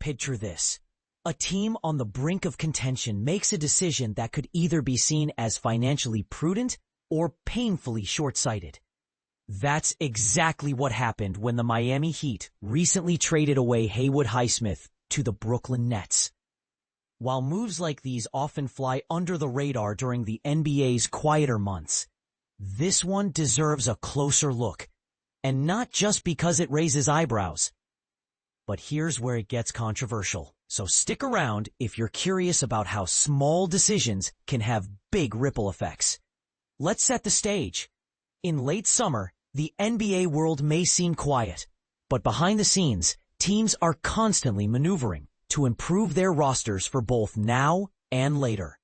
Picture this. A team on the brink of contention makes a decision that could either be seen as financially prudent or painfully short-sighted. That's exactly what happened when the Miami Heat recently traded away Haywood Highsmith to the Brooklyn Nets. While moves like these often fly under the radar during the NBA's quieter months, this one deserves a closer look, and not just because it raises eyebrows. But here's where it gets controversial, so stick around if you're curious about how small decisions can have big ripple effects. Let's set the stage. In late summer, the NBA world may seem quiet, but behind the scenes, teams are constantly maneuvering to improve their rosters for both now and later.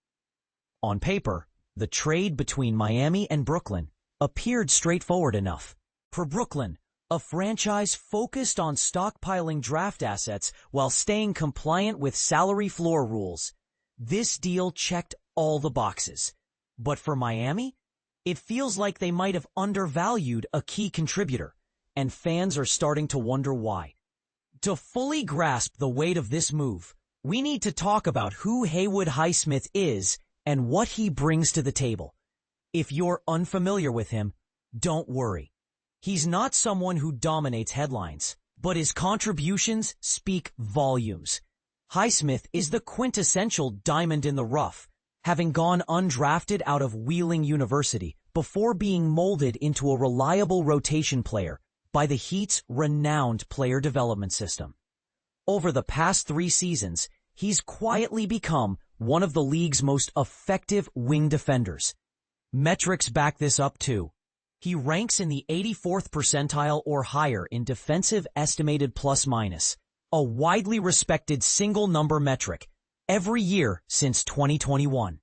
On paper, the trade between Miami and Brooklyn appeared straightforward enough. For Brooklyn, a franchise focused on stockpiling draft assets while staying compliant with salary floor rules, this deal checked all the boxes. But for Miami, it feels like they might have undervalued a key contributor, and fans are starting to wonder why. To fully grasp the weight of this move, we need to talk about who Haywood Highsmith is and what he brings to the table. If you're unfamiliar with him, don't worry. He's not someone who dominates headlines, but his contributions speak volumes. Highsmith is the quintessential diamond in the rough, having gone undrafted out of Wheeling University before being molded into a reliable rotation player by the Heat's renowned player development system. Over the past 3 seasons, he's quietly become one of the league's most effective wing defenders. Metrics back this up too. He ranks in the 84th percentile or higher in defensive estimated plus-minus, a widely respected single-number metric, every year since 2021.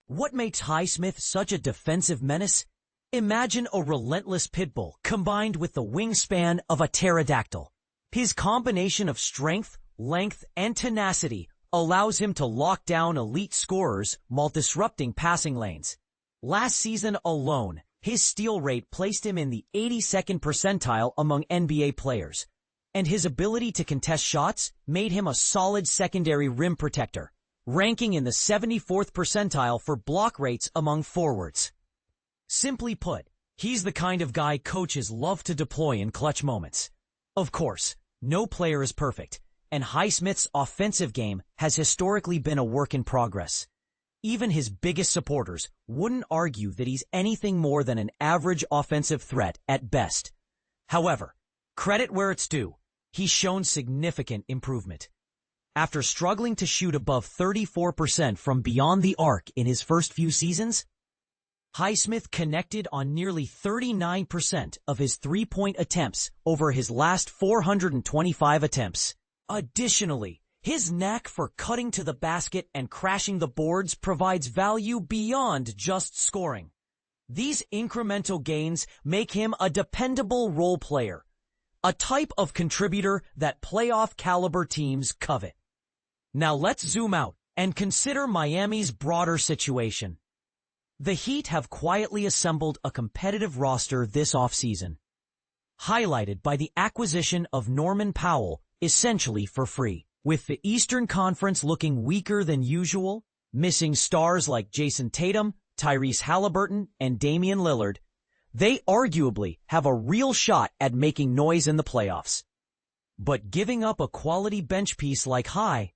What makes Highsmith such a defensive menace? Imagine a relentless pit bull combined with the wingspan of a pterodactyl. His combination of strength, length, and tenacity allows him to lock down elite scorers while disrupting passing lanes. Last season alone, his steal rate placed him in the 82nd percentile among NBA players, and his ability to contest shots made him a solid secondary rim protector, ranking in the 74th percentile for block rates among forwards. Simply put, he's the kind of guy coaches love to deploy in clutch moments. Of course, no player is perfect, and Highsmith's offensive game has historically been a work in progress. Even his biggest supporters wouldn't argue that he's anything more than an average offensive threat at best. However, credit where it's due, he's shown significant improvement. After struggling to shoot above 34% from beyond the arc in his first few seasons, Highsmith connected on nearly 39% of his three-point attempts over his last 425 attempts. Additionally, his knack for cutting to the basket and crashing the boards provides value beyond just scoring. These incremental gains make him a dependable role player, a type of contributor that playoff-caliber teams covet. Now let's zoom out and consider Miami's broader situation. The Heat have quietly assembled a competitive roster this offseason, highlighted by the acquisition of Norman Powell essentially for free. With the Eastern Conference looking weaker than usual, missing stars like Jason Tatum, Tyrese Halliburton, and Damian Lillard, they arguably have a real shot at making noise in the playoffs. But giving up a quality bench piece like High